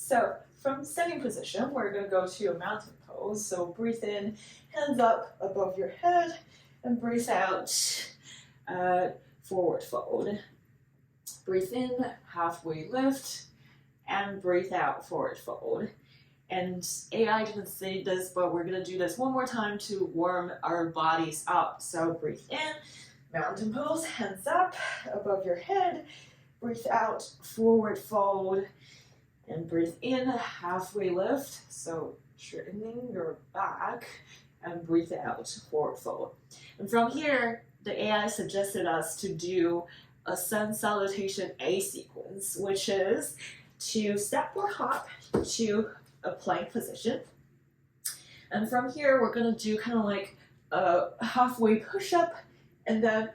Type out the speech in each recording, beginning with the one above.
So from standing position, we're going to go to a mountain pose. So breathe in, hands up above your head, and breathe out, forward fold. Breathe in, halfway lift, and breathe out, forward fold. And AI didn't say this, but we're going to do this one more time to warm our bodies up. So breathe in, mountain pose, hands up above your head. Breathe out, forward fold. And breathe in, halfway lift. So straightening your back. And breathe out, forward fold. And from here, the AI suggested us to do a Sun Salutation A sequence, which is to step or hop to a plank position. And from here, we're going to do kind of like a halfway push-up and then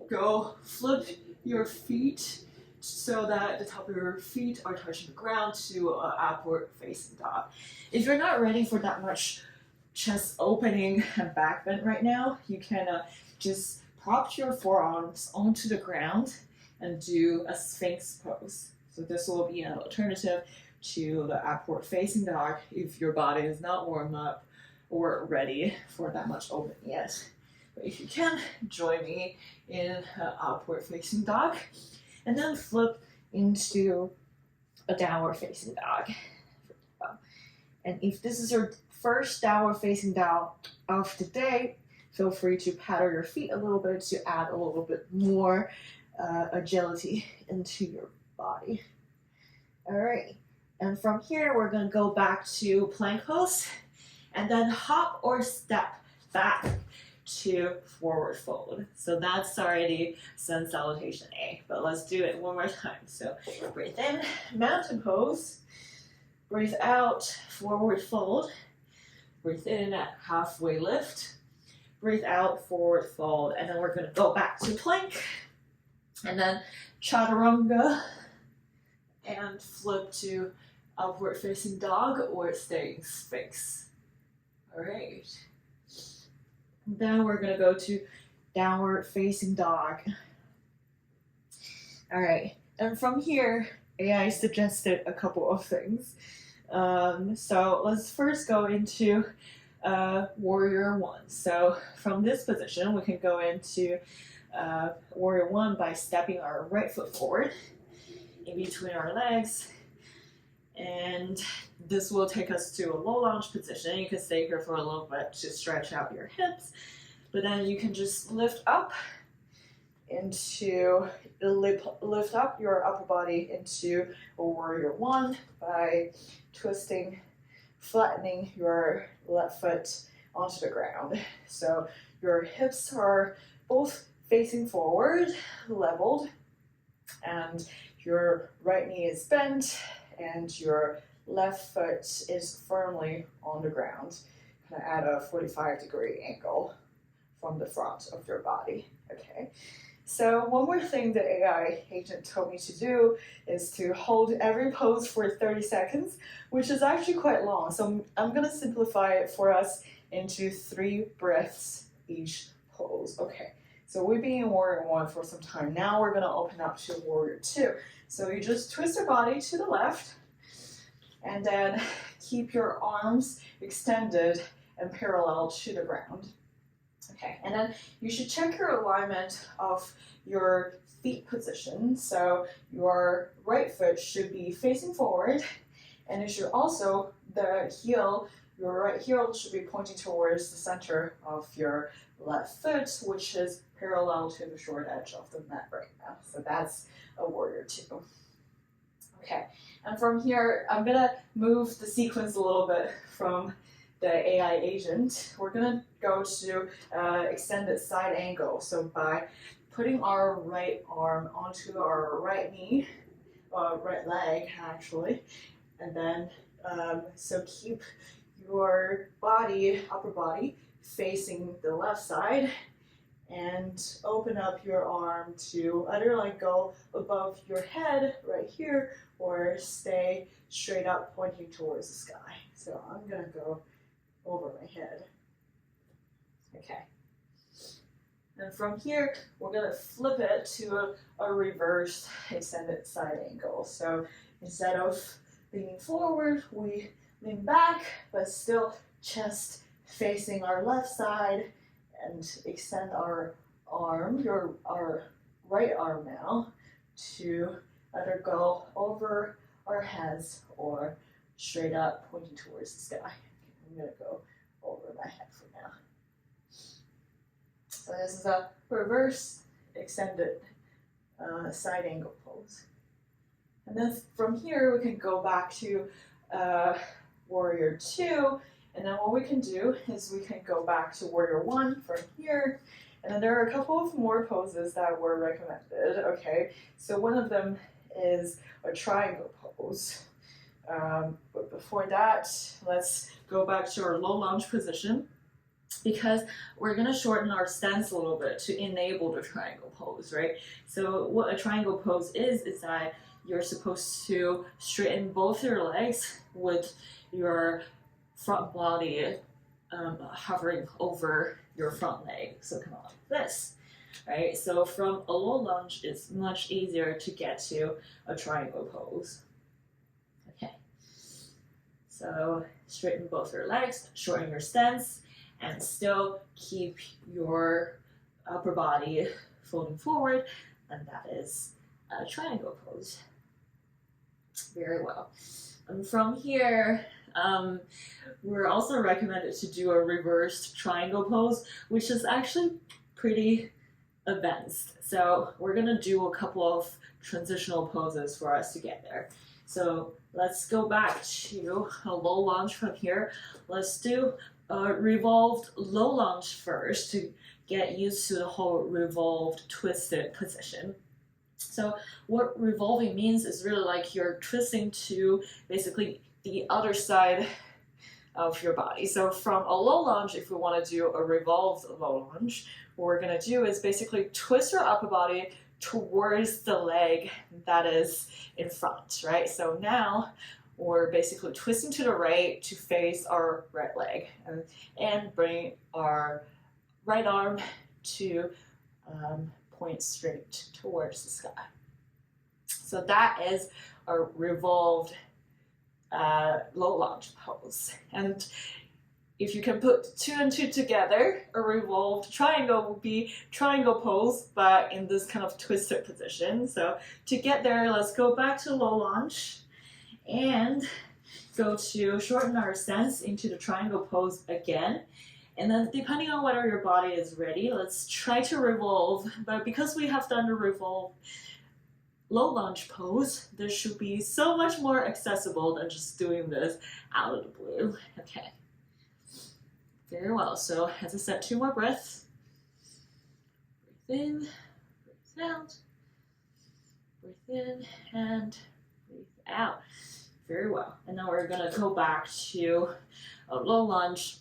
go flip your feet so that the top of your feet are touching the ground to an upward facing dog. If you're not ready for that much chest opening and back bend right now, you can just prop your forearms onto the ground and do a Sphinx pose. So this will be an alternative to the upward facing dog if your body is not warmed up or ready for that much opening yet. But if you can, join me in an upward facing dog and then flip into a downward facing dog. And if this is your first downward facing dog of the day, feel free to paddle your feet a little bit to add a little bit more agility into your body. All right, and from here, we're gonna go back to plank pose and then hop or step back to forward fold. So that's already Sun Salutation A, but let's do it one more time. So breathe in, mountain pose. Breathe out, forward fold. Breathe in, halfway lift. Breathe out, forward fold. And then we're going to go back to plank. And then Chaturanga. And flip to upward facing dog or staying Sphinx. All right. Then we're going to go to downward facing dog. All right. And from here, AI suggested a couple of things. So let's first go into Warrior 1. So from this position, we can go into Warrior 1 by stepping our right foot forward in between our legs. And this will take us to a low lunge position. You can stay here for a little bit to stretch out your hips. But then you can just lift up your upper body into a Warrior 1 by twisting, flattening your left foot onto the ground. So your hips are both facing forward, leveled, and your right knee is bent, and your left foot is firmly on the ground, kind of at a 45-degree angle from the front of your body, okay? So one more thing the AI agent told me to do is to hold every pose for 30 seconds, which is actually quite long. So I'm gonna simplify it for us into 3 breaths each pose. Okay, so we've been in Warrior 1 for some time. Now we're gonna open up to Warrior 2. So you just twist your body to the left and then keep your arms extended and parallel to the ground. Okay, and then you should check your alignment of your feet position. So your right foot should be facing forward, and it should also, your right heel should be pointing towards the center of your left foot, which is parallel to the short edge of the mat right now. So that's a Warrior 2. Okay, and from here, I'm gonna move the sequence a little bit from the AI agent. We're gonna go to extended side angle. So by putting our right arm onto our right knee, right leg actually, and then so keep your body, upper body, facing the left side, and open up your arm to either like go above your head right here or stay straight up pointing towards the sky. So I'm gonna go over my head. Okay. And from here, we're gonna flip it to a reverse extended side angle. So instead of leaning forward, we lean back, but still chest facing our left side, and extend our arm, our right arm now, to either go over our heads or straight up, pointing towards the sky. I'm gonna go over my head for now. So this is a reverse extended side angle pose. And then from here, we can go back to Warrior 2. And then what we can do is we can go back to Warrior 1 from here. And then there are a couple of more poses that were recommended, okay? So one of them is a triangle pose. But before that, let's go back to our low lunge position, because we're gonna shorten our stance a little bit to enable the triangle pose, right? So what a triangle pose is that you're supposed to straighten both your legs with your front body hovering over your front leg. So come on, like this, right? So from a low lunge, it's much easier to get to a triangle pose. Okay, so straighten both your legs, shorten your stance, and still keep your upper body folding forward, and that is a triangle pose. Very well. And from here, we're also recommended to do a reversed triangle pose, which is actually pretty advanced. So we're gonna do a couple of transitional poses for us to get there. So let's go back to a low lunge from here. Let's do a revolved low lunge first to get used to the whole revolved twisted position. So what revolving means is really like you're twisting to basically the other side of your body. So from a low lunge, if we want to do a revolved low lunge, what we're going to do is basically twist our upper body towards the leg that is in front, right? So now we're basically twisting to the right to face our right leg, and bring our right arm to point straight towards the sky. So that is a revolved low lunge pose. And if you can put 2 and 2 together, a revolved triangle would be triangle pose, but in this kind of twisted position. So to get there, let's go back to low lunge and go to shorten our stance into the triangle pose again. And then depending on whether your body is ready, let's try to revolve. But because we have done the revolve low lunge pose, this should be so much more accessible than just doing this out of the blue. Okay. Very well. So as I said, 2 more breaths. Breathe in, breathe out. Breathe in and breathe out. Very well. And now we're going to go back to a low lunge.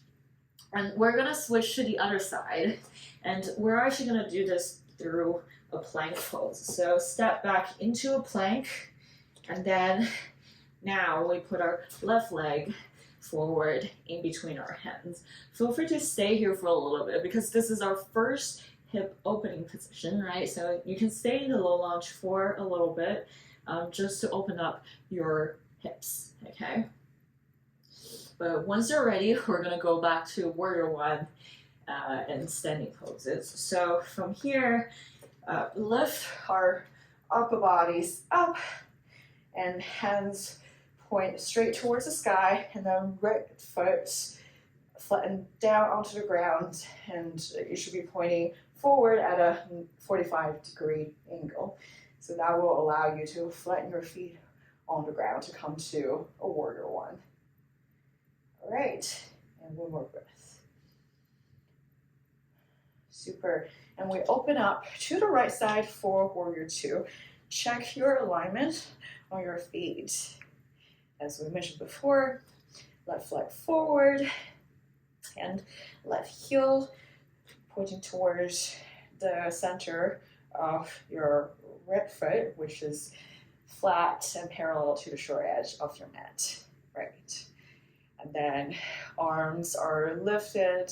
And we're going to switch to the other side. And we're actually going to do this through a plank pose. So step back into a plank. And then now we put our left leg forward in between our hands. Feel free to stay here for a little bit because this is our first hip opening position, right? So you can stay in the low lunge for a little bit just to open up your hips, okay? But once you're ready, we're gonna go back to Warrior 1 and standing poses. So from here, lift our upper bodies up and hands point straight towards the sky, and then right foot flatten down onto the ground, and you should be pointing forward at a 45-degree angle. So that will allow you to flatten your feet on the ground to come to a Warrior 1. All right, and one more breath. Super. And we open up to the right side for Warrior 2. Check your alignment on your feet. As we mentioned before, left leg forward and left heel pointing towards the center of your right foot, which is flat and parallel to the short edge of your mat. Right. And then arms are lifted,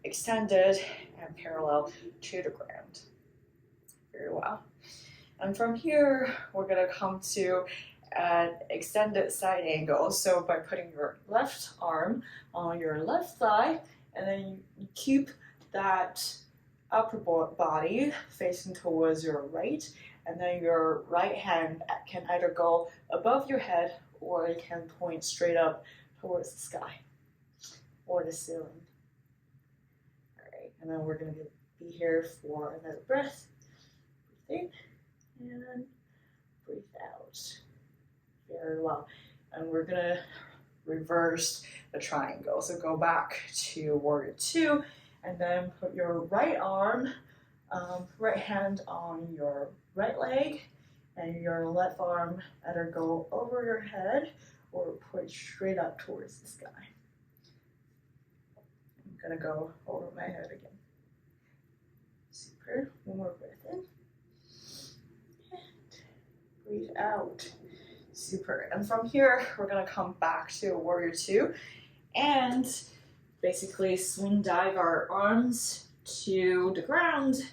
extended, and parallel to the ground. Very well. And from here, we're going to come to at extended side angle. So by putting your left arm on your left thigh, and then you keep that upper body facing towards your right, and then your right hand can either go above your head or it can point straight up towards the sky or the ceiling. All right, and then we're going to be here for another breath. Breathe in and breathe out. Very well. And we're going to reverse the triangle. So go back to warrior two, and then put your right arm, right hand on your right leg, and your left arm either go over your head or point straight up towards the sky. I'm gonna go over my head again. Super. One more breath in. And breathe out. Super. And from here, we're gonna come back to warrior two and basically swing dive our arms to the ground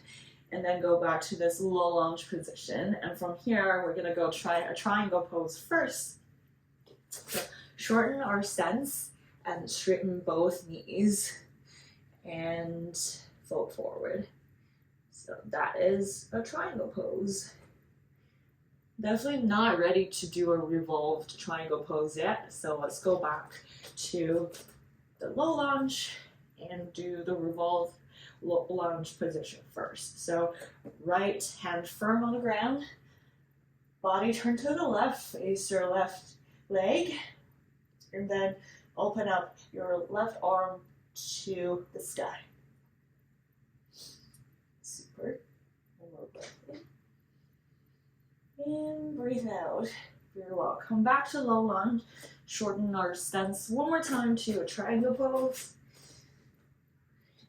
and then go back to this low lunge position. And from here, we're gonna go try a triangle pose first. So shorten our stance and straighten both knees and fold forward. So that is a triangle pose. Definitely not ready to do a revolved triangle pose yet. So let's go back to the low lunge and do the revolved lunge position first. So right hand firm on the ground, body turn to the left, face your left leg, and then open up your left arm to the sky. Super. One more breath in. And breathe out. Very well. Come back to low lunge. Shorten our stance one more time to a triangle pose.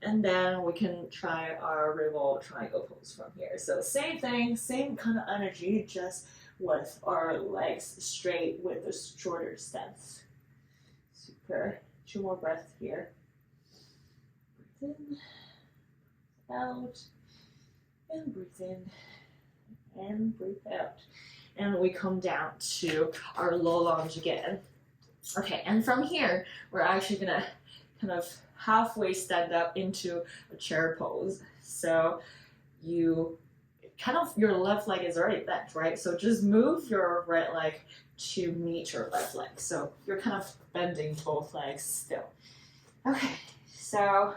And then we can try our revolved triangle pose from here. So same thing, same kind of energy, just with our legs straight with a shorter stance. Super. 2 more breaths here. Breathe in, out, and breathe in, and breathe out. And we come down to our low lunge again. Okay, and from here, we're actually gonna kind of halfway stand up into a chair pose. So you kind of, your left leg is already bent, right? So just move your right leg to meet your left leg. So you're kind of bending both legs still. Okay, so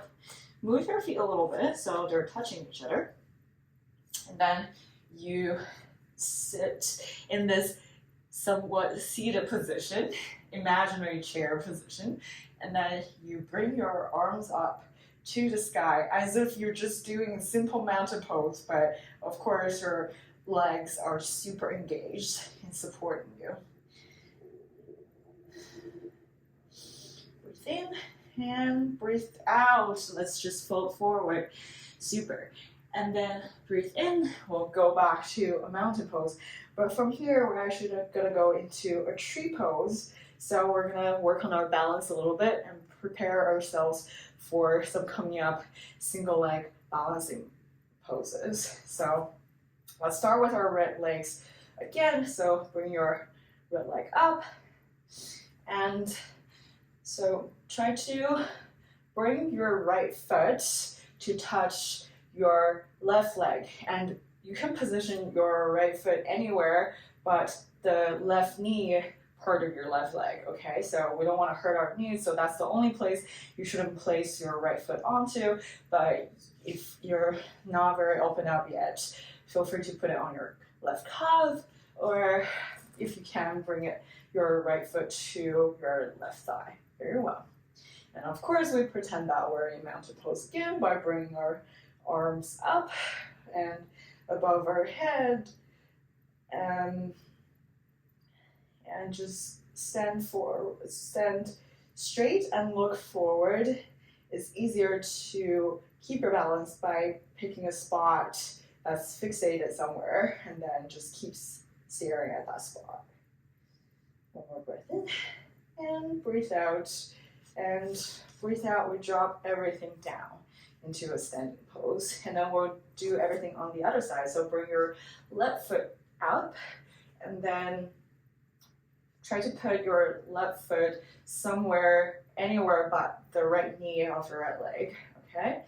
move your feet a little bit so they're touching each other. And then you sit in this somewhat seated position, imaginary chair position, and then you bring your arms up to the sky as if you're just doing a simple mountain pose, but of course your legs are super engaged in supporting you. Breathe in and breathe out. Let's just fold forward. Super. And then breathe in, we'll go back to a mountain pose. But from here, we're actually gonna go into a tree pose. So we're gonna work on our balance a little bit and prepare ourselves for some coming up single leg balancing poses. So let's start with our right legs again. So bring your right leg up. And so try to bring your right foot to touch your left leg, and you can position your right foot anywhere but the left knee part of your left leg, okay? So we don't want to hurt our knees, so that's the only place you shouldn't place your right foot onto. But if you're not very open up yet, feel free to put it on your left calf, or if you can, bring your right foot to your left thigh. Very well. And of course, we pretend that we're in mountain pose again by bringing our arms up and above our head, and just stand straight and look forward. It's easier to keep your balance by picking a spot that's fixated somewhere and then just keep staring at that spot. One more breath in and breathe out. And breathe out, we drop everything down into a standing pose. And then we'll do everything on the other side. So bring your left foot up and then try to put your left foot somewhere, anywhere but the right knee of your right leg, okay?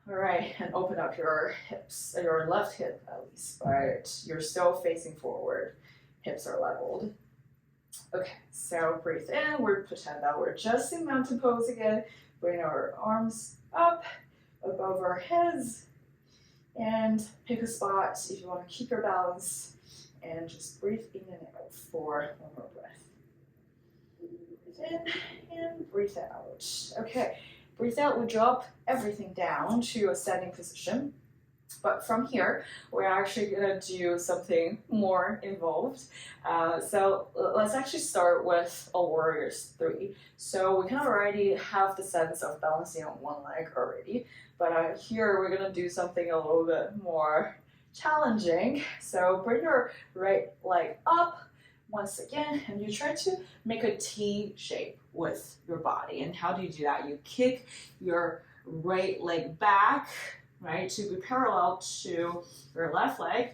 All right, and open up your hips, your left hip at least, but you're still facing forward. Hips are leveled. Okay, so breathe in. We're pretend that we're just in mountain pose again. Bring our arms up above our heads and pick a spot if you want to keep your balance, and just breathe in and out for one more breath. Breathe in and breathe out. Okay. Breathe out, we drop everything down to a standing position. But from here, we're actually going to do something more involved. So let's actually start with a Warriors 3. So we kind of already have the sense of balancing on one leg already. But here we're going to do something a little bit more challenging. So bring your right leg up once again, and you try to make a T shape with your body. And how do you do that? You kick your right leg back, right, to be parallel to your left leg,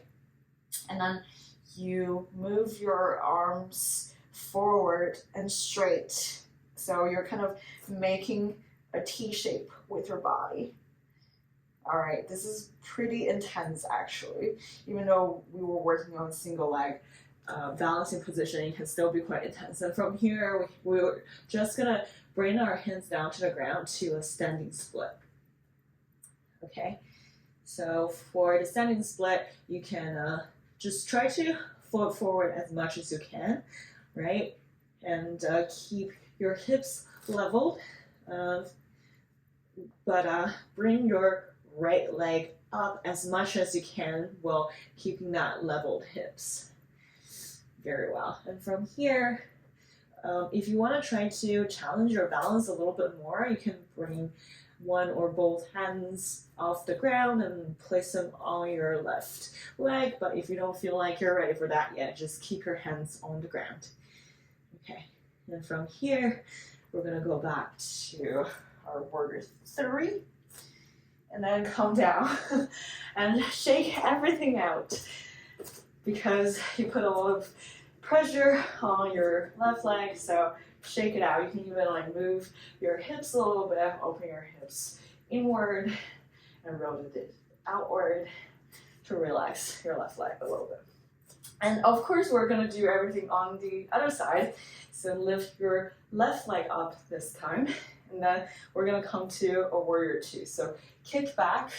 and then you move your arms forward and straight. So you're kind of making a T shape with your body. All right, this is pretty intense actually. Even though we were working on a single leg, balancing positioning can still be quite intense. And from here, we're just gonna bring our hands down to the ground to a standing split. Okay, so for the standing split, you can just try to float forward as much as you can, right? And keep your hips leveled, but bring your right leg up as much as you can while keeping that leveled hips. Very well. And from here, if you want to try to challenge your balance a little bit more, you can bring one or both hands off the ground and place them on your left leg. But if you don't feel like you're ready for that yet, just keep your hands on the ground. Okay. And from here, we're going to go back to our Warrior 3. And then come down and shake everything out, because you put a lot of pressure on your left leg, so shake it out. You can even like move your hips a little bit, open your hips inward and rotate it outward to relax your left leg a little bit. And of course, we're gonna do everything on the other side. So lift your left leg up this time, and then we're gonna come to a Warrior 2. So kick back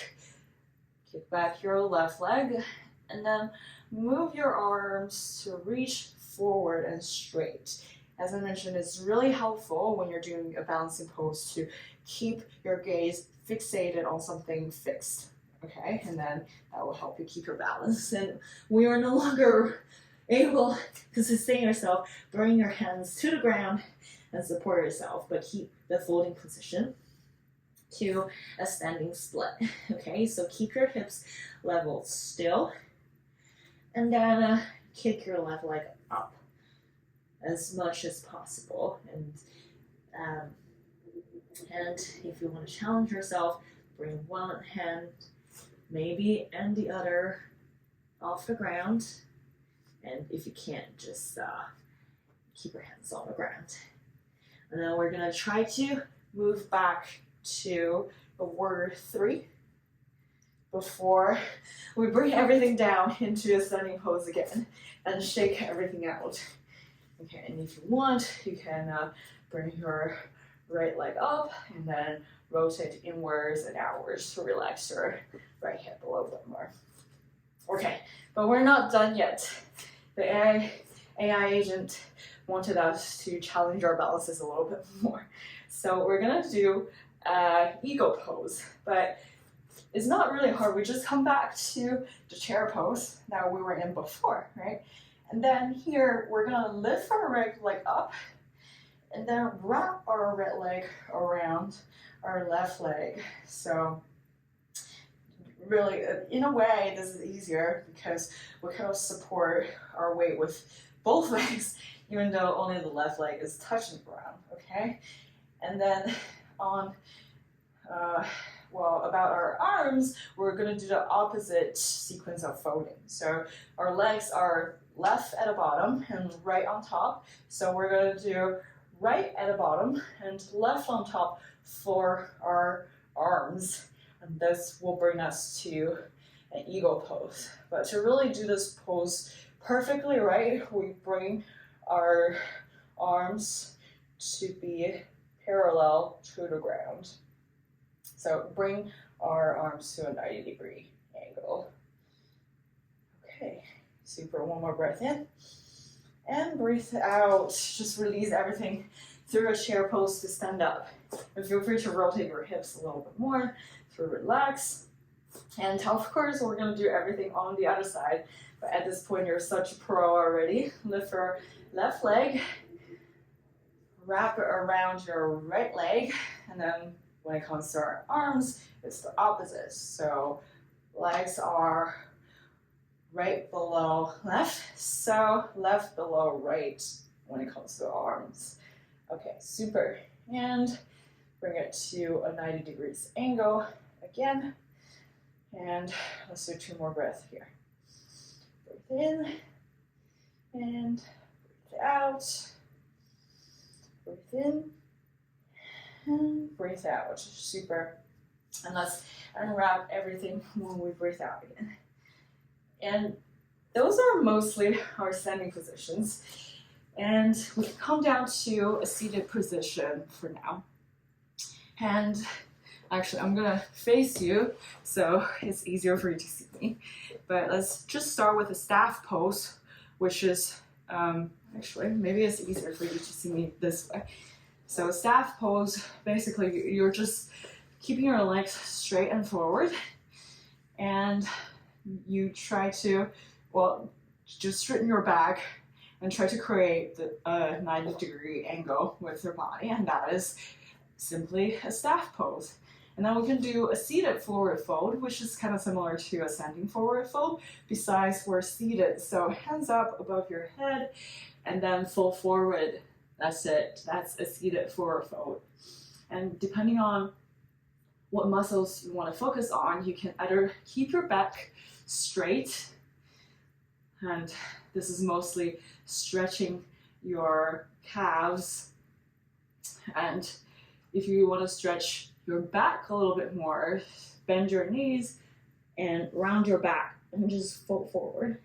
your left leg, and then move your arms to reach forward and straight. As I mentioned, it's really helpful when you're doing a balancing pose to keep your gaze fixated on something fixed, okay? And then that will help you keep your balance. And we are no longer able to sustain yourself, bring your hands to the ground and support yourself, but keep the folding position to a standing split, okay? So keep your hips leveled still, and then kick your left leg up as much as possible. And if you want to challenge yourself, bring one hand maybe and the other off the ground. And if you can't, just keep your hands on the ground. And then we're gonna try to move back to a Warrior 3 before we bring everything down into a standing pose again and shake everything out. Okay, and if you want, you can bring your right leg up and then rotate inwards and outwards to relax your right hip a little bit more. Okay, but we're not done yet. The AI agent wanted us to challenge our balances a little bit more. So we're gonna do eagle pose, but it's not really hard. We just come back to the chair pose that we were in before, right? And then here, we're gonna lift our right leg up and then wrap our right leg around our left leg. So really, in a way, this is easier because we kind of support our weight with both legs, even though only the left leg is touching the ground, okay? And then on, about our arms, we're gonna do the opposite sequence of folding. So our legs are left at the bottom and right on top. So we're going to do right at the bottom and left on top for our arms. And this will bring us to an eagle pose. But to really do this pose perfectly right, we bring our arms to be parallel to the ground. So bring our arms to a 90-degree angle. Okay, super. One more breath in. And breathe out. Just release everything through a chair pose to stand up. And feel free to rotate your hips a little bit more to relax. And of course, we're going to do everything on the other side. But at this point, you're such a pro already. Lift your left leg. Wrap it around your right leg. And then when it comes to our arms, it's the opposite. So legs are right below left, so left below right when it comes to arms. Okay, super. And bring it to a 90 degrees angle again. And let's do 2 more breaths here. Breathe in and breathe out. Breathe in and breathe out. Super. And let's unwrap everything when we breathe out again. And those are mostly our standing positions. And we can come down to a seated position for now. And actually, I'm gonna face you so it's easier for you to see me. But let's just start with a staff pose, which is, actually, maybe it's easier for you to see me this way. So staff pose, basically you're just keeping your legs straight and forward. And you try to, well, just straighten your back and try to create the 90-degree angle with your body, and that is simply a staff pose. And then we can do a seated forward fold, which is kind of similar to a standing forward fold, besides we're seated. So hands up above your head and then full forward. That's it. That's a seated forward fold. And depending on what muscles you want to focus on, you can either keep your back straight, and this is mostly stretching your calves, and if you want to stretch your back a little bit more, bend your knees and round your back and just fold forward.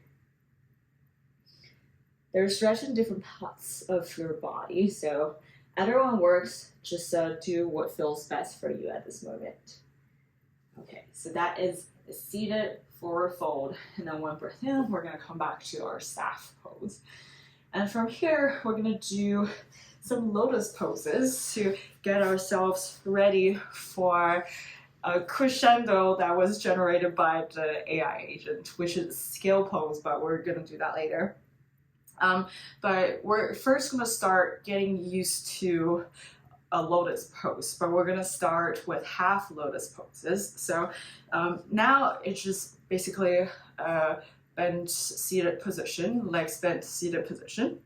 They're stretching different parts of your body, so either one works. Just do what feels best for you at this moment. Okay, so that is a seated forward fold, and then 1 breath in, we're going to come back to our staff pose. And from here, we're going to do some lotus poses to get ourselves ready for a crescendo that was generated by the AI agent, which is scale pose, but we're going to do that later. But we're first going to start getting used to a lotus pose, but we're going to start with half lotus poses. So now it's just basically a bent seated position, legs bent seated position.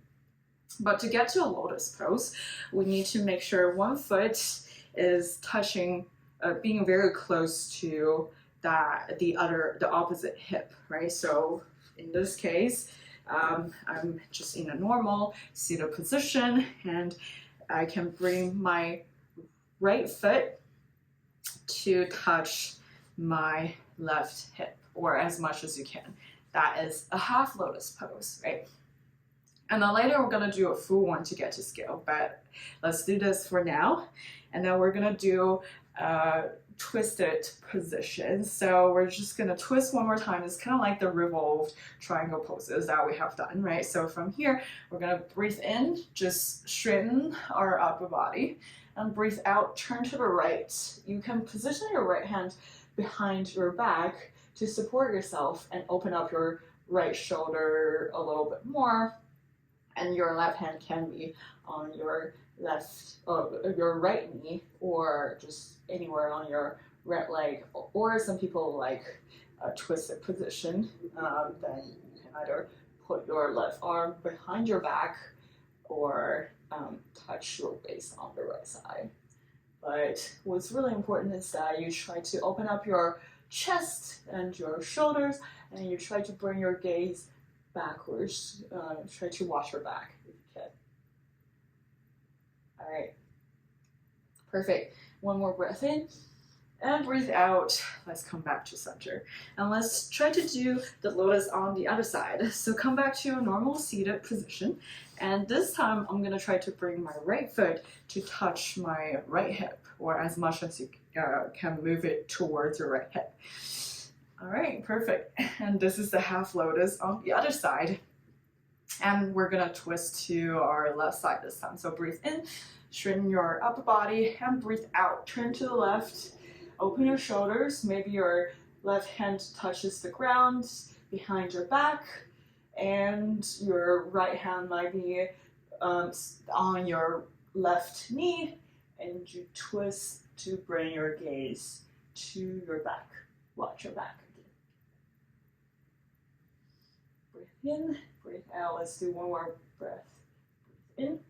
But to get to a lotus pose, we need to make sure one foot is touching, being very close to the opposite hip, right? So in this case, I'm just in a normal seated position, and I can bring my right foot to touch my left hip, or as much as you can. That is a half lotus pose, right? And then later we're gonna do a full one to get to scale, but let's do this for now. And then we're gonna do twisted position. So we're just gonna twist one more time. It's kind of like the revolved triangle poses that we have done, right? So from here, we're gonna breathe in, just straighten our upper body, and breathe out, turn to the right. You can position your right hand behind your back to support yourself and open up your right shoulder a little bit more. And your left hand can be on your your right knee, or just anywhere on your right leg, or some people like a twisted position. Then you can either put your left arm behind your back or touch your waist on the right side. But what's really important is that you try to open up your chest and your shoulders, and you try to bring your gaze backwards. Try to watch your back if you can. All right. Perfect. One more breath in. And breathe out. Let's come back to center. And let's try to do the lotus on the other side. So come back to your normal seated position. And this time I'm going to try to bring my right foot to touch my right hip, or as much as you can move it towards your right hip. All right, perfect. And this is the half lotus on the other side. And we're going to twist to our left side this time. So breathe in, straighten your upper body, and breathe out. Turn to the left. Open your shoulders, maybe your left hand touches the ground behind your back, and your right hand might be on your left knee, and you twist to bring your gaze to your back. Watch your back again. Breathe in, breathe out. Let's do one more breath. Breathe in,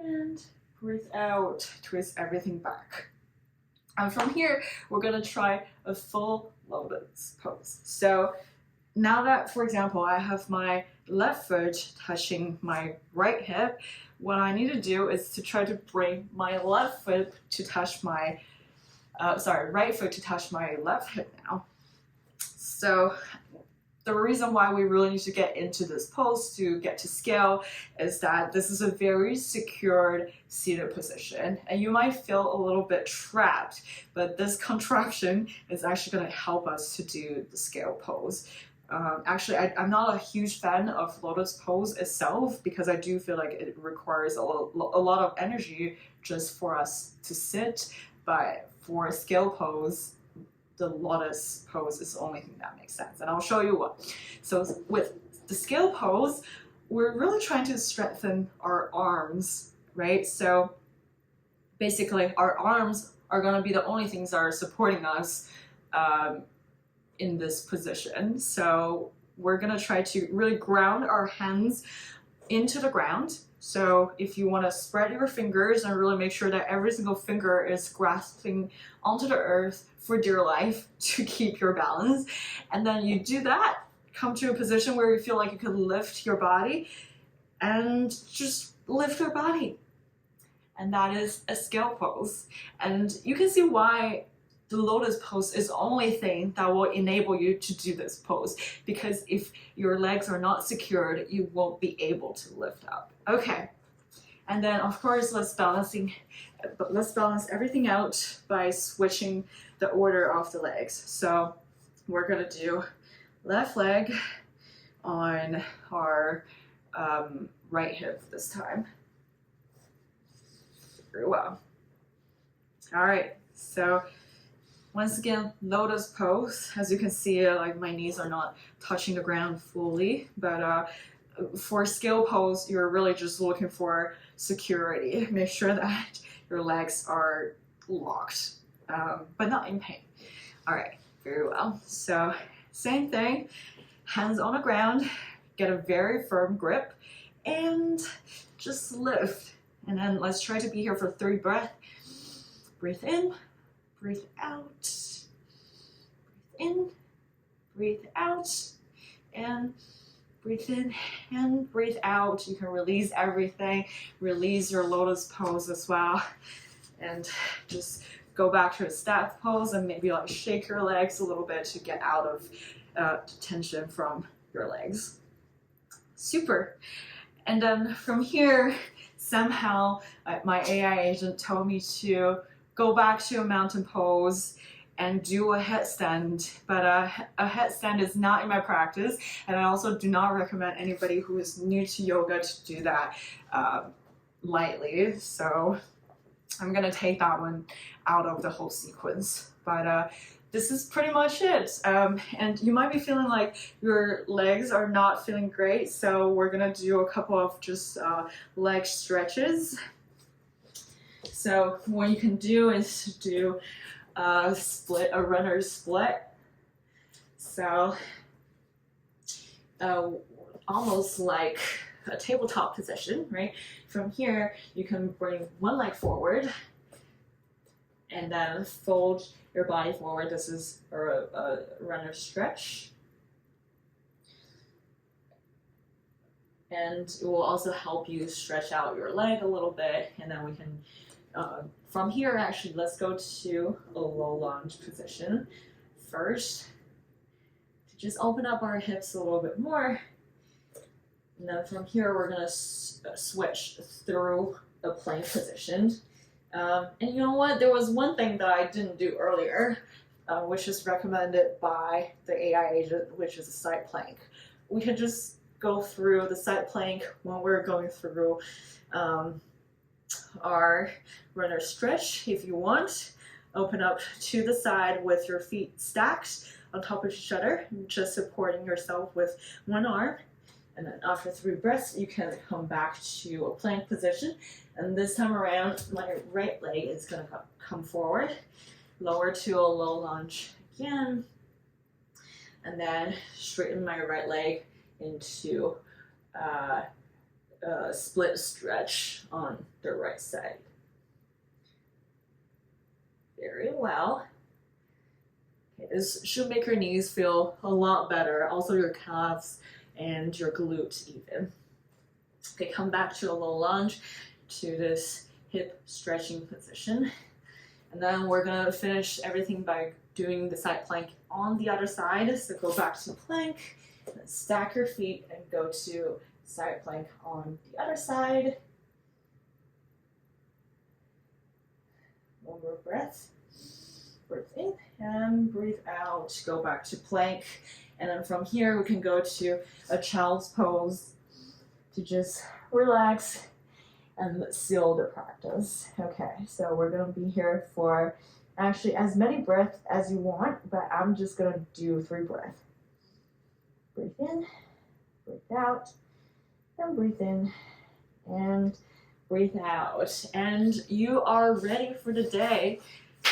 and breathe out. Twist everything back. And from here, we're going to try a full lotus pose. So now that, for example, I have my left foot touching my right hip, what I need to do is to try to bring my left foot to touch my, right foot to touch my left hip now. So the reason why we really need to get into this pose to get to scale is that this is a very secured seated position, and you might feel a little bit trapped, but this contraction is actually going to help us to do the scale pose. Actually, I'm not a huge fan of lotus pose itself because I do feel like it requires a lot of energy just for us to sit, but for a scale pose, the lotus pose is the only thing that makes sense, and I'll show you what. So with the scale pose, we're really trying to strengthen our arms, right? So basically our arms are going to be the only things that are supporting us in this position. So we're going to try to really ground our hands into the ground. So if you want to spread your fingers and really make sure that every single finger is grasping onto the earth for dear life to keep your balance, and then you do that, come to a position where you feel like you can lift your body and just lift your body. And that is a scale pose. And you can see why the lotus pose is the only thing that will enable you to do this pose, because if your legs are not secured, you won't be able to lift up. Okay, and then of course let's balance everything out by switching the order of the legs. So we're gonna do left leg on our right hip this time. Very well. All right, so once again, lotus pose. As you can see, like my knees are not touching the ground fully, but for scale pose, you're really just looking for security. Make sure that your legs are locked, but not in pain. All right, very well. So same thing, hands on the ground, get a very firm grip, and just lift. And then let's try to be here for 3 breaths. Breathe in. Breathe out, breathe in, breathe out, and breathe in and breathe out. You can release everything, release your lotus pose as well, and just go back to a static pose and maybe like shake your legs a little bit to get out of tension from your legs. Super. And then from here, somehow my AI agent told me to go back to a mountain pose and do a headstand, but a headstand is not in my practice, and I also do not recommend anybody who is new to yoga to do that lightly, so I'm gonna take that one out of the whole sequence. But this is pretty much it, and you might be feeling like your legs are not feeling great, so we're gonna do a couple of just leg stretches. So what you can do is do a runner's split. So almost like a tabletop position, right? From here, you can bring one leg forward and then fold your body forward. This is a runner's stretch. And it will also help you stretch out your leg a little bit, and then we can, from here actually, let's go to a low lunge position first, to just open up our hips a little bit more. And then from here, we're gonna switch through a plank position. And you know what? There was one thing that I didn't do earlier, which is recommended by the AI agent, which is a side plank. We can just go through the side plank when we're going through our runner stretch. If you want, open up to the side with your feet stacked on top of each other, just supporting yourself with one arm. And then after 3 breaths, you can come back to a plank position. And this time around, my right leg is going to come forward, lower to a low lunge again, and then straighten my right leg into a split stretch on the right side. Very well. Okay, this should make your knees feel a lot better, also your calves and your glutes even. Okay, come back to a low lunge, to this hip stretching position. And then we're gonna finish everything by doing the side plank on the other side. So go back to plank, and stack your feet and go to side plank on the other side. One more breath. Breathe in and breathe out. Go back to plank. And then from here, we can go to a child's pose to just relax and seal the practice. Okay, so we're gonna be here for actually as many breaths as you want, but I'm just gonna do 3 breaths. Breathe in, breathe out, and breathe in, and breathe out. And you are ready for the day.